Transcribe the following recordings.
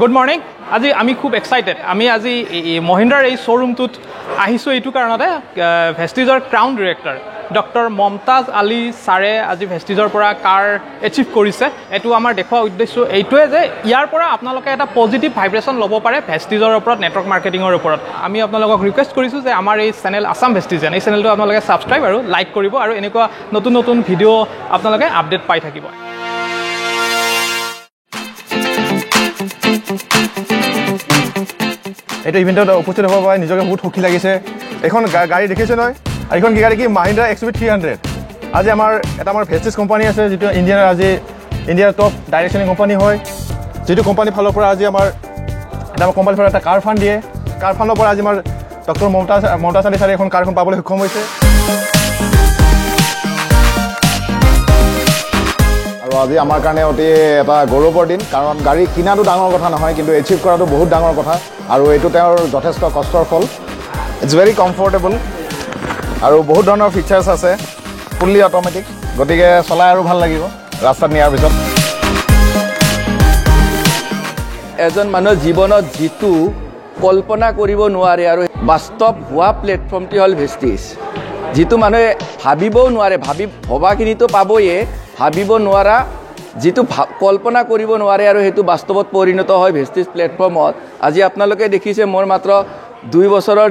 Good morning আজি আমি খুব এক্সাইটেড আমি আজি মহিন্দ্ৰাৰ এই শ্ব'ৰুমটোত আহিছোঁ এইটো কাৰণতে ভেষ্টিজৰ crown director doctor Mumtaz Ali ছাৰে আজি ভেষ্টিজৰ পৰা কাৰ এচিভ কৰিছে এইটো আমাৰ দেখুওৱা উদ্দেশ্য এইটোৱে যে ইয়াৰ পৰা আপোনালোকে এটা পজিটিভ ভাইব্ৰেশ্যন ল'ব পাৰে ভেষ্টিজৰ ওপৰত নেটৱৰ্ক মাৰ্কেটিঙৰ ওপৰত আমি আপোনালোকক ৰিকুৱেষ্ট কৰিছোঁ যে আমাৰ এই চেনেল আছাম ভেষ্টিজেন এই চেনেলটো আপোনালোকে ছাবস্ক্ৰাইব আৰু লাইক কৰিব আৰু এনেকুৱা নতুন নতুন ভিডিঅ' আপোনালোকে আপডেট পাই থাকিব এইটো ইভেণ্টত উপস্থিত হ'ব পাৰে নিজকে বহুত সুখী লাগিছে এখন গাড়ী দেখিছে নহয় আৰু এইখন গাড়ী কি মাহিন্দ্ৰা XUV300 আজি আমাৰ ভেষ্টিজ কোম্পানী আছে যিটো ইণ্ডিয়াৰ টপ ডাইৰেকশ্যনিং কোম্পানী হয় যিটো কোম্পানীৰ ফালৰ পৰা আজি আমাৰ কোম্পানীৰ পৰা এটা কাৰ ফাণ্ড দিয়ে কাৰ ফাণ্ডৰ পৰা আজি আমাৰ ডক্টৰ মমতাজ আলী ছাৰে এখন কাৰখন পাবলৈ সক্ষম হৈছে আৰু আজি আমাৰ কাৰণে অতি এটা গৌৰৱৰ দিন কাৰণ গাড়ী কিনাটো ডাঙৰ কথা নহয় কিন্তু এচিভ কৰাটো বহুত ডাঙৰ কথা আৰু এইটো তেওঁৰ যথেষ্ট কষ্টৰ ফল ইটছ ভেৰি কমফৰ্টেবল আৰু বহুত ধৰণৰ ফিচাৰ্ছ আছে ফুল্লি অট'মেটিক গতিকে চলাই আৰু ভাল লাগিব ৰাস্তাত নিয়াৰ পিছত এজন মানুহৰ জীৱনত যিটো কল্পনা কৰিব নোৱাৰে আৰু বাস্তৱ হোৱা প্লেটফৰ্মটি হ'ল ভেষ্টিজ যিটো মানুহে ভাবিবও নোৱাৰে ভবাখিনিতো পাবয়ে ভাবিব নোৱাৰা যিটো কল্পনা কৰিব নোৱাৰে আৰু সেইটো বাস্তৱত পৰিণত হয় ভেষ্টিজ প্লেটফৰ্মত আজি আপোনালোকে দেখিছে মোৰ মাত্ৰ 2 বছৰৰ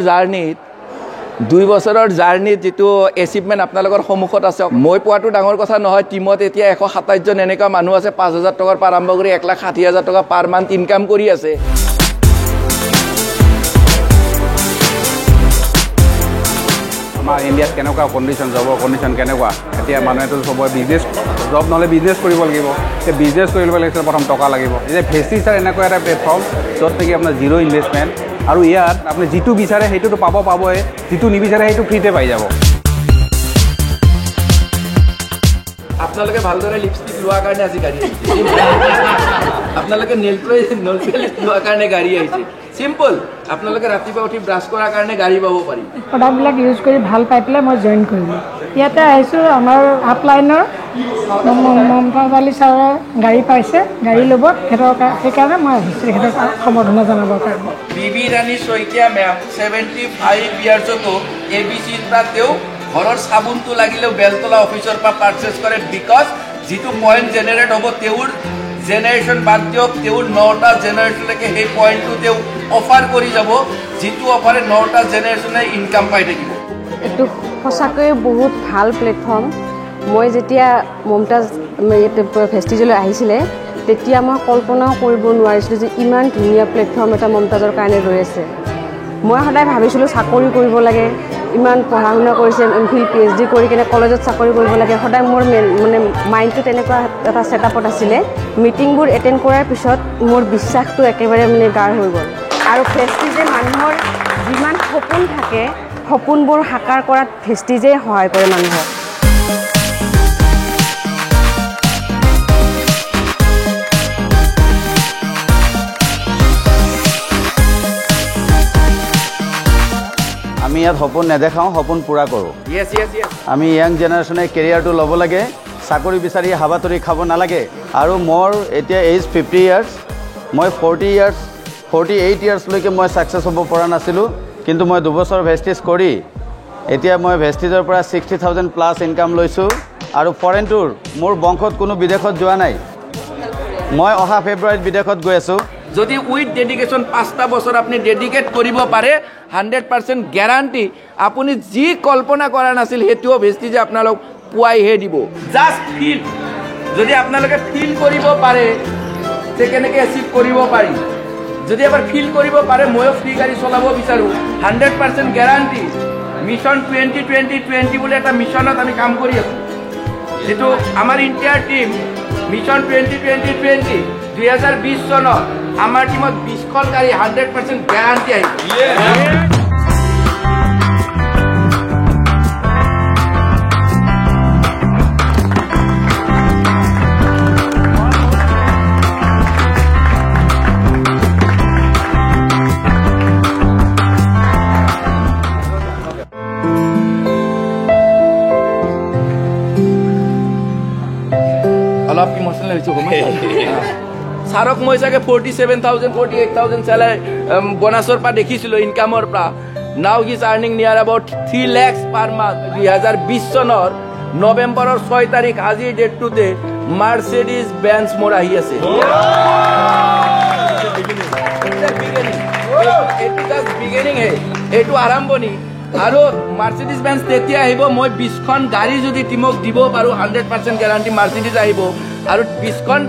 জাৰ্ণিত যিটো এচিভমেণ্ট আপোনালোকৰ সন্মুখত আছে মই পোৱাটো ডাঙৰ কথা নহয় টিমত এতিয়া 127 জন এনেকুৱা মানুহ আছে 5,000 টকাৰ পৰা আৰম্ভ কৰি 1,60,000 টকা পাৰ মান্থ ইনকাম কৰি আছে আমাৰ ইণ্ডিয়াত কেনেকুৱা জবৰ কণ্ডিশ্যন কেনেকুৱা এতিয়া মানুহেতো চবৰে জব নহ'লে বিজনেছ কৰিব লাগিব এতিয়া বিজনেছ কৰিব লাগিছিলে প্ৰথম টকা লাগিব এতিয়া ভেষ্টিজ এনেকুৱা এটা প্লেটফৰ্ম য'ত নেকি আপোনাৰ জিৰ' ইনভেষ্টমেণ্ট আৰু ইয়াত আপুনি যিটো বিচাৰে সেইটোতো পাবই যিটো নিবিচাৰে সেইটো ফ্ৰীতে পাই যাব আপোনালোকে ভালদৰে লিপষ্টিক লোৱাৰ কাৰণে আজি গাড়ী আহিছে আপোনালোকে নেল পলিছ লোৱাৰ কাৰণে গাড়ী আহিছে চিম্পল আপোনালোকে ৰাতিপুৱা উঠি ব্ৰাছ কৰাৰ কাৰণে গাড়ী পাব পাৰি প্ৰডাক্টবিলাক ইউজ কৰি ভাল পাই পেলাই মই জইন কৰিলোঁ ইয়াতে আহিছোঁ আমাৰ আপলাইনৰ মমতাজ আলী ছাৰে গাড়ী পাইছে গাড়ী ল'ব সেইকাৰণে মই আহিছোঁ তেখেতক সম্বৰ্ধনা জনাবৰ কাৰণে বিবি ৰাণী শইকীয়া মেম 75 ইয়াৰ্ছতো ABCৰ পৰা তেওঁ ঘৰৰ চাবোনটো লাগিলেও বেলতলা অফিচৰ পৰা পাৰ্চেছ কৰে বিকজ যিটো পইণ্ট জেনেৰেট হ'ব তেওঁৰ জেনেৰেশ্যন বাদ দিয়ক তেওঁৰ 9টা জেনেৰেশ্যনলৈকে সেই পইণ্টটো তেওঁ অফাৰ কৰি যাব যিটো অফাৰে 9টা জেনেৰেশ্যনে ইনকাম পাই থাকিব এইটো সঁচাকৈয়ে বহুত ভাল প্লেটফৰ্ম মই যেতিয়া মমতাজ ভেষ্টিজলৈ আহিছিলে তেতিয়া মই কল্পনাও কৰিব নোৱাৰিছিলোঁ যে ইমান ধুনীয়া প্লেটফৰ্ম এটা মমতাজৰ কাৰণে ৰৈ আছে মই সদায় ভাবিছিলোঁ চাকৰি কৰিব লাগে ইমান পঢ়া শুনা কৰিছে MPhil PhD কৰি কিনে কলেজত চাকৰি কৰিব লাগে সদায় মোৰ মানে মাইণ্ডটো তেনেকুৱা এটা ছেটআপত আছিলে মিটিংবোৰ এটেণ্ড কৰাৰ পিছত মোৰ বিশ্বাসটো একেবাৰে মানে গাঢ় হৈ গ'ল আৰু ভেষ্টিজে মানুহৰ যিমান সপোন থাকে সপোনবোৰ সাকাৰ কৰাত ভেষ্টিজে সহায় কৰে মানুহক আমি ইয়াত সপোন নেদেখাওঁ সপোন পূৰা কৰোঁ আমি য়াং জেনেৰেশ্যনে কেৰিয়াৰটো ল'ব লাগে চাকৰি বিচাৰি হাবাতৰি খাব নালাগে আৰু মোৰ এতিয়া এজ 50 ইয়াৰ্ছ মই 48 ইয়াৰ্ছলৈকে মই ছাকচেছ হ'ব পৰা নাছিলোঁ কিন্তু মই 2 বছৰ ভেষ্টিজ কৰি এতিয়া মই ভেষ্টিজৰ পৰা 60,000 প্লাছ ইনকাম লৈছোঁ আৰু ফৰেন টুৰ মোৰ বংশত কোনো বিদেশত যোৱা নাই মই অহা ফেব্ৰুৱাৰীত বিদেশত গৈ আছোঁ যদি উইথ ডেডিকেশ্যন 5টা বছৰ আপুনি ডেডিকেট কৰিব পাৰে 100% গেৰাণ্টি আপুনি যি কল্পনা কৰা নাছিল সেইটোও ভেষ্টিজে আপোনালোক পুৱাইহে দিব জাষ্ট ফিল যদি আপোনালোকে ফিল কৰিব পাৰে যে কেনেকৈ এচিভ কৰিব পাৰি যদি এবাৰ ফিল কৰিব পাৰে ময়ো ফ্ৰী গাড়ী চলাব বিচাৰোঁ 100% গেৰাণ্টি মিছন 2020 বুলি এটা মিছনত আমি কাম কৰি আছোঁ যিটো আমাৰ ইণ্ডিয়াৰ টীম মিছন 2020 2020 চনত আমাৰ টিমত 20খন গাড়ী 100% গেৰাণ্টি আহিব অলপ ইমোশনাল হৈছোঁ ছাৰক মই চাগে 47,000 48,000 চেলাৰী বনাছৰ পৰা দেখিছিলোঁ ইনকামৰ পৰা নাও হি ইজ আৰ্নিং নিয়াৰ এবাউট 3 lakhs পাৰ মান্থ 2020 চনৰ নৱেম্বৰৰ 6 তাৰিখ আজিৰ ডেটটোতে মাৰ্চেডিজ বেঞ্চ মোৰ আহি আছে এইটো আৰম্ভণি আৰু মাৰ্চেডিজ বেঞ্চ তেতিয়া আহিব মই 20খন গাড়ী যদি টিমক দিব পাৰোঁ 100% গেৰাণ্টি মাৰ্চেডিজ আহিব আৰু 20খন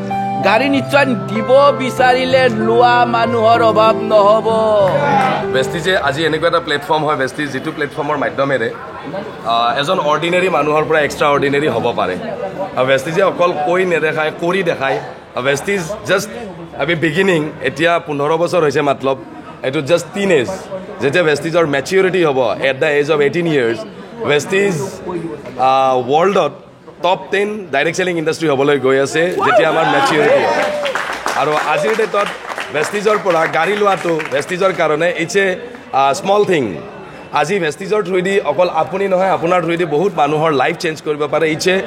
গাড়ী নিশ্চয় দিব বিচাৰিলে লোৱা মানুহৰ অভাৱ নহ'ব ভেষ্টিজে আজি এনেকুৱা এটা প্লেটফৰ্ম হয় ভেষ্টিজ যিটো প্লেটফৰ্মৰ মাধ্যমেৰে এজন অৰ্ডিনেৰী মানুহৰ পৰা এক্সট্ৰা অৰ্ডিনেৰী হ'ব পাৰে আৰু ভেষ্টিজে অকল কৈ নেদেখায় কৰি দেখায় ভেষ্টিজ জাষ্ট আমি বিগিনিং এতিয়া 15 বছৰ হৈছে মাতলব এইটো জাষ্ট টিনেজ যেতিয়া ভেষ্টিজৰ মেচিউৰিটি হ'ব at the age of 18 years Vestige ৱৰ্ল্ডত টপ 10 ডাইৰেক্ট চেলিং ইণ্ডাষ্ট্ৰী হ'বলৈ গৈ আছে যেতিয়া আমাৰ মেচিউৰিটি হ'ব আৰু আজিৰ ডেটত ভেষ্টিজৰ পৰা গাড়ী লোৱাটো ভেষ্টিজৰ কাৰণে ইটছ এ স্মল থিং আজি ভেষ্টিজৰ থ্ৰুদি অকল আপুনি নহয় আপোনাৰ থ্ৰুদি বহুত মানুহৰ লাইফ চেঞ্জ কৰিব পাৰে it's a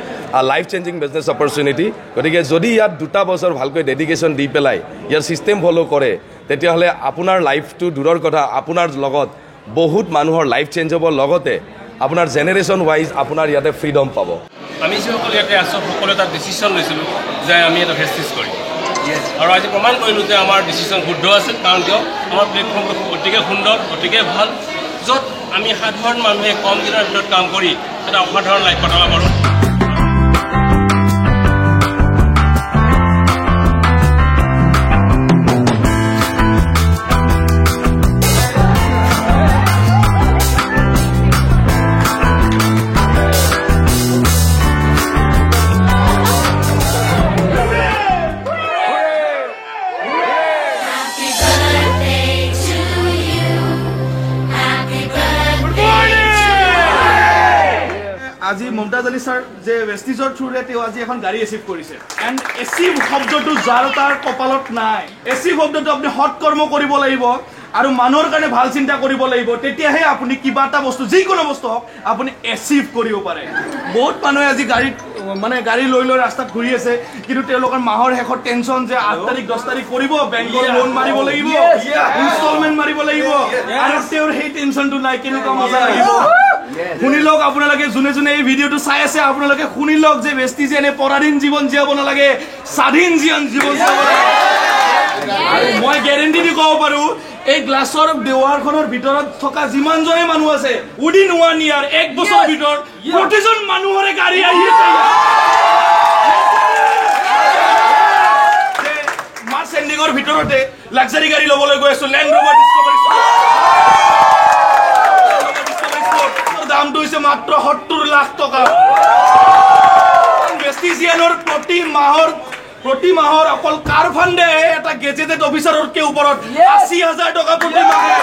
life changing business opportunity গতিকে যদি ইয়াত 2 বছৰ ভালকৈ ডেডিকেশ্যন দি পেলাই ইয়াৰ ছিষ্টেম ফ'ল' কৰে তেতিয়াহ'লে আপোনাৰ লাইফটো দূৰৰ কথা আপোনাৰ লগত বহুত মানুহৰ লাইফ চেঞ্জ হ'ব লগতে আপোনাৰ জেনেৰেশ্যন ৱাইজ আপোনাৰ ইয়াতে ফ্ৰীডম পাব আমি যিসকল ইয়াতে আছোঁ সকলোৱে এটা ডিচিশ্যন লৈছিলোঁ যে আমি এটা ভেষ্টিজ কৰিম আৰু আজি প্ৰমাণ কৰিলোঁ যে আমাৰ ডিচিশ্যন শুদ্ধ আছিল কাৰণ কিয় আমাৰ প্লেটফৰ্মটো অতিকে সুন্দৰ অতিকে ভাল য'ত আমি সাধাৰণ মানুহে কম দিনৰ ভিতৰত কাম কৰি এটা অসাধাৰণ লাইফ কটাব পাৰোঁ আজি মমতাজ আলী ছাৰ যে ভেষ্টিজৰ থ্ৰুৰে তেওঁ আজি এখন গাড়ী এচিভ কৰিছে এণ্ড এচিভ শব্দটো যাৰ তাৰ কপালত নাই এচিভ শব্দটো আপুনি সৎ কৰ্ম কৰিব লাগিব আৰু মানুহৰ কাৰণে ভাল চিন্তা কৰিব লাগিব তেতিয়াহে আপুনি কিবা এটা বস্তু যিকোনো বস্তু হওক আপুনি এচিভ কৰিব পাৰে বহুত মানুহে আজি গাড়ী লৈ ৰাস্তাত ঘূৰি আছে কিন্তু তেওঁলোকৰ মাহৰ শেষত টেনশ্যন যে 8 তাৰিখ 10 তাৰিখ কৰিব বেংকৰ লোন মাৰিব লাগিব ইনষ্টলমেণ্ট মাৰিব লাগিব আৰু তেওঁৰ সেই টেনশ্যনটো নাই কেনেকুৱা মজা লাগিব শুনি লওক আপোনালোকে যোনে যোনে এই ভিডিঅ'টো চাই আছে আপোনালোকে শুনি লওক যে ভেষ্টিজে এনে পৰাধীন জীৱন জীয়াব নালাগে স্বাধীন জীৱন জীয়াব লাগে আৰু মই গেৰেণ্টি দি ক'ব পাৰোঁ এই গ্লাছৰ দেৱাৰখনৰ ভিতৰত থকা যিমানজনে মানুহ আছে উইদিন 1 year 1 বছৰৰ ভিতৰত প্ৰতিজন মানুহৰে গাড়ী আহি আছে মাৰ্চেণ্ডিঙৰ ভিতৰতে লাক্সাৰী গাড়ী ল'বলৈ গৈ আছোঁ লেণ্ড ৰ'ভাৰ ডিস্কভাৰী দামটো হৈছে মাত্ৰ 70 লাখ টকা ভেষ্টিজিয়ানৰ প্ৰতি মাহৰ অকল কাৰ ফাণ্ডে এটা গেজেটেড অফিচাৰতকৈ ওপৰত 80,000 টকা প্ৰতি মাহে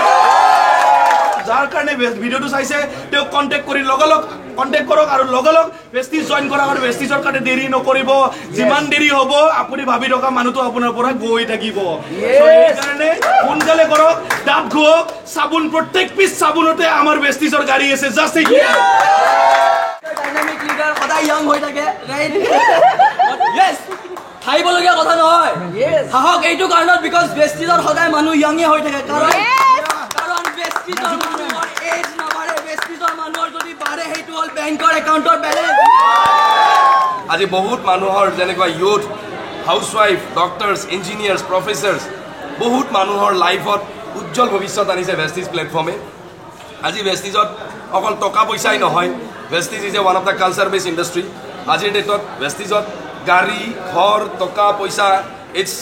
যাৰ কাৰণে ভিডিঅ'টো চাইছে তেওঁক কণ্টেক্ট কৰি লগালগ কণ্টেক্ট কৰক আৰু লগালগ ভেষ্টিজ জইন কৰক আৰু ভেষ্টিজৰ কাৰণে দেৰি নকৰিব যিমান দেৰি হ'ব আপুনি ভাবি থকা মানুহটো আপোনাৰ পৰা গৈ থাকিব সেইকাৰণে সোনকালে কৰক দাঁত ঘঁহক চাবোন প্ৰত্যেক পিচ চাবোনতে আমাৰ ভেষ্টিজৰ গাড়ী আছে জাষ্ট ডাইনামিক লিডাৰ সদায় য়াং হৈ থাকে ইয়েছ খাইবলগীয়া কথা নহয় সাহস এইটো কাৰণত বিকজ ভেষ্টিজৰ সদায় মানুহ য়াঙে হৈ থাকে কাৰণ ভেষ্টিজৰ মানুহৰ এজ নাবাঢ়ে ভেষ্টিজৰ মানুহৰ যদি বাঢ়ে সেইটো হ'ল বেংকৰ একাউণ্টৰ বেলেঞ্চ আজি বহুত মানুহৰ যেনেকুৱা ইউথ হাউচৱাইফ ডক্টৰ্ছ ইঞ্জিনিয়াৰ্ছ প্ৰফেচাৰ্ছ বহুত মানুহৰ লাইফত উজ্জ্বল ভৱিষ্যত আনিছে ভেষ্টিজ প্লেটফৰ্মে আজি ভেষ্টিজত অকল টকা পইচাই নহয় Vestige is a one of the culture base industry আজিৰ ডেটত ভেষ্টিজত গাড়ী ঘৰ টকা পইচা ইটছ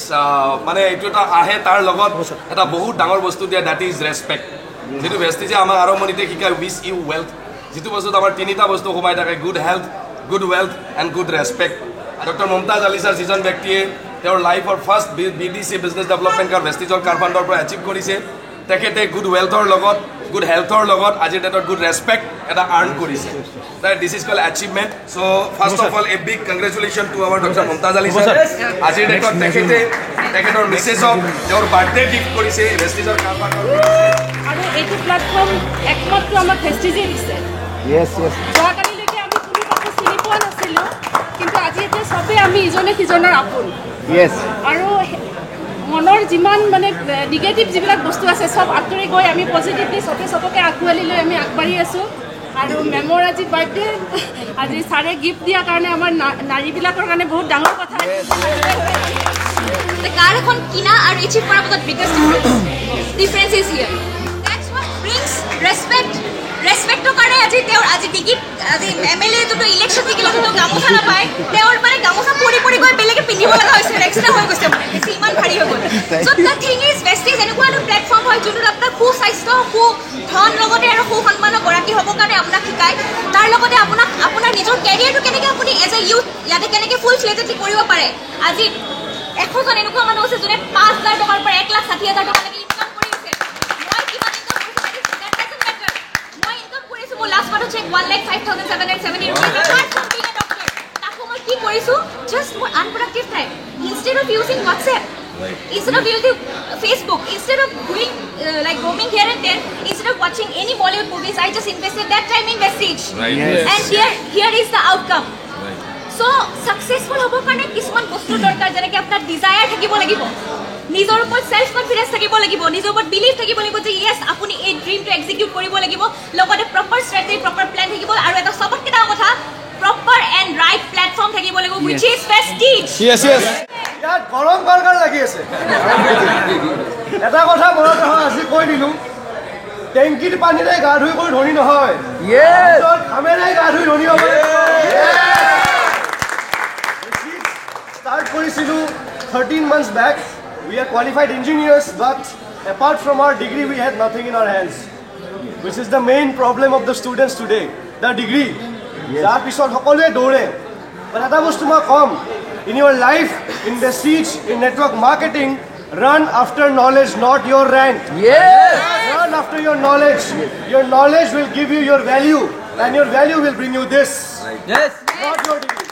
মানে এইটো এটা আহে তাৰ লগত এটা বহুত ডাঙৰ বস্তু দিয়ে ডেট ইজ ৰেচপেক্ট যিটো ভেষ্টিজে আমাক আৰম্ভণিতে শিকায় উইচ ইউ ৱেল্থ যিটো বস্তুত আমাৰ 3টা বস্তু সোমাই থাকে good health good wealth and good respect doctor Mumtaz Ali sir যিজন ব্যক্তিয়ে তেওঁৰ লাইফৰ ফাৰ্ষ্ট BDC বিজনেছ ডেভেলপমেণ্ট কাৰ ভেষ্টিজৰ কাৰ ফাণ্ডৰ পৰা এচিভ কৰিছে তেখেতে গুড ৱেল্থৰ লগত গুড হেল্থৰ লগত আজিৰ ডেটত গুড ৰেচপেক্ট এটা আৰ্ণ কৰিছে this is call achievement so' first of all a big congratulation to our doctor Mumtaz Ali sir আজিৰ ডেটত তেখেতৰ মিছেছক তেওঁৰ বাৰ্থডে গিফ্ট কৰিছে ভেষ্টিজৰ কাৰ ফাণ্ডৰ আৰু এইটো প্লেটফৰ্ম একমাত্ৰ আমাক ভেষ্টিজে দিছে যোৱাকালিলৈকে আমি কোনো কাকো চিনি পোৱা নাছিলোঁ কিন্তু আজি এতিয়া চবেই আমি ইজনে সিজনৰ আপোন আৰু মনৰ যিমান মানে নিগেটিভ যিবিলাক বস্তু আছে চব আঁতৰি গৈ আমি পজিটিভলি চবকে আঁকোৱালি লৈ আমি আগবাঢ়ি আছোঁ আৰু মেমৰ আজি বাৰ্থডে আজি ছাৰে গিফ্ট দিয়াৰ কাৰণে আমাৰ নাৰীবিলাকৰ কাৰণে বহুত ডাঙৰ কথা কাৰ এখন কিনা আৰু এচিভ কৰাৰ মাজত biggest difference is here that's what brings ৰেছপেক্টৰ কাৰণে আজি ডিগ্ৰীত আজি MLA যোনটো ইলেকশ্যন জিকিলে কিন্তু গামোচা নাপায় তেওঁৰ মানে গামোচা পৰি গৈ বেলেগে পিন্ধিব লগা হৈছে এক্সট্ৰা হৈ গৈছে মানে বেছি ইমান ভাৰী হৈ গ'ল চ' দ্য থিং ইজ ভেষ্টিজ এনেকুৱা এটা প্লেটফৰ্ম হয় যোনটোত আপোনাৰ সুস্বাস্থ্য সুধন লগতে আৰু সুসন্মানৰ গৰাকী হ'বৰ কাৰণে আপোনাক শিকায় তাৰ লগতে আপোনাৰ নিজৰ কেৰিয়াৰটো কেনেকৈ আপুনি এজ এ ইউথ ইয়াতে কেনেকৈ ফুল ফ্লেজেডলি কৰিব পাৰে আজি 100জন এনেকুৱা মানুহ আছে যোনে 5,000 টকাৰ পৰা 1,60,000 টকালৈকে ইনকাম কৰি আছে মই কিমান ইনকাম কৰিছোঁ that doesn't matter মই ইনকাম কৰিছোঁ মোৰ লাষ্ট মাহত চেক 1,05,770 তাকো মই কি কৰিছোঁ জাষ্ট মোৰ unproductive time instead of using WhatsApp instead of using Facebook, instead of doing like roaming here and there, instead of watching any Bollywood movies, I just invested that time in Vestige. Right. Yes. And here is the outcome. So successful hobo karone kisman bostu dorkar jeneke apnar desire thakibo lagibo nijor upor self confidence thakibo lagibo nijor upor belief thakibo lagibo je yes apuni ei dream to execute koribo lagibo logote proper strategy proper plan thakibo aru eta sobot kita kotha proper and right platform thakibo lagibo which is Vestige. Yes. ইয়াত গৰম গৰগৰ লাগি আছে এটা কথা মনত নহয় আজি কৈ দিলো টেংকিৰ পানীৰে গা ধুই কৰি ধনী নহয় খামেৰে গা ধুই ধনী হ'ব start কৰিছিলো 13 months back we are qualified engineers but apart from our degree we had nothing in our hands which is the main problem of the students today the degree যাৰ পিছত সকলোৱে দৌৰে but এটা বস্তু মই কম in your life in Vestige in network marketing run after knowledge not your rank run after your knowledge will give you your value and your value will bring you this not your degree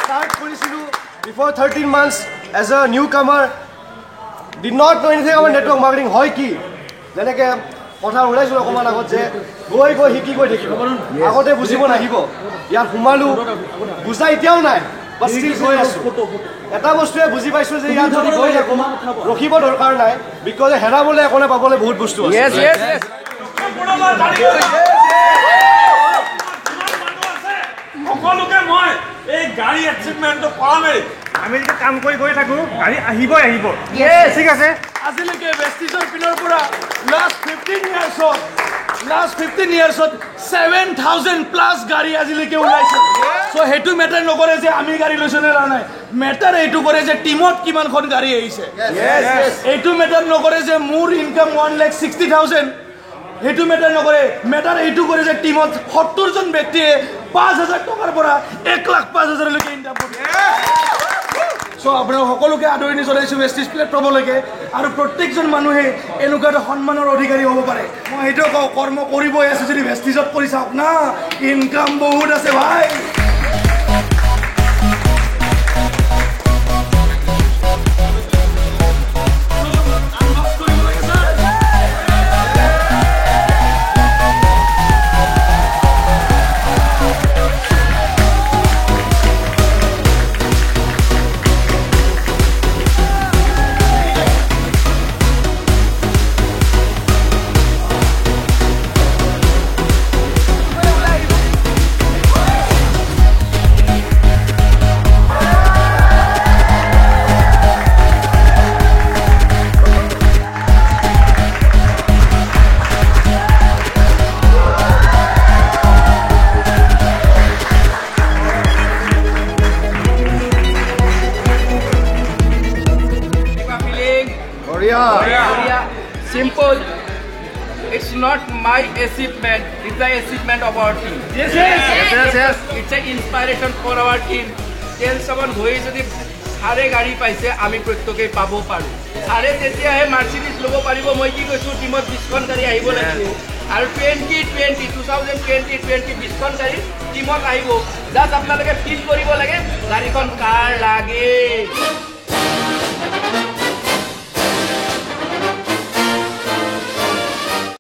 start কৰিছিলো before 13 months as a newcomer did not know anything about network marketing হয় কি যেনেকে কথা ওলাইছিল অকমান আগত যে গৈ শিকি গৈ থাকিব আগতে বুজিব নাহিব ইয়াত সোমালো বুজা এতিয়াও নাই বাস still গৈ আছো এটা বস্তুৱে বুজি পাইছো যে ইয়াত যদি গৈ থাকো ৰখিব দৰকাৰ নাই বিকজ হেৰাবলৈ একোনে পাবলৈ বহুত বস্তু আছে সকলোকে মই এই গাড়ী এচিভমেণ্টটো কৰামেই আমি যেতিয়া কাম কৰি গৈ থাকো গাড়ী আহিব ঠিক আছে আজিলৈকে ভেষ্টিজৰ পিনৰ পৰা লাষ্ট 15 ইয়াৰ্ছত 7,000 প্লাছ গাড়ী আজিলৈকে ওলাইছে চ' সেইটো মেটাৰ নকৰে যে আমি গাড়ী লৈছোঁ নে নাই মেটাৰ এইটো কৰে যে টিমত কিমানখন গাড়ী আহিছে এইটো মেটাৰ নকৰে যে মোৰ ইনকাম 1,60,000 সেইটো মেটাৰ নকৰে মেটাৰ এইটো কৰে যে টিমত 70জন ব্যক্তিয়ে 5,000 টকাৰ পৰা 1,05,000 লৈকে ইনকাম কৰে চ' আপোনাক সকলোকে আদৰণি জনাইছোঁ ভেষ্টিজ প্লেটফৰ্মলৈকে আৰু প্ৰত্যেকজন মানুহে এনেকুৱা এটা সন্মানৰ অধিকাৰী হ'ব পাৰে মই সেইটো কওঁ কৰ্ম কৰিবই আছোঁ যদি ভেষ্টিজত কৰি চাওক না ইনকাম বহুত আছে ভাই Simple. It's not my achievement. It's the achievement of our team. Yes. It's an inspiration for our team. Tell someone who is the সাৰে গাড়ী পাইছে আমি প্ৰত্যেকেই পাব পাৰোঁ সাৰে তেতিয়াহে মাৰ্চিডিজ ল'ব পাৰিব মই কি কৈছোঁ টিমত 20খন গাড়ী আহিব লাগিব আৰু 2020 20খন গাড়ী টিমত আহিব জাষ্ট আপোনালোকে ফিল কৰিব লাগে গাড়ীখন কাৰ লাগে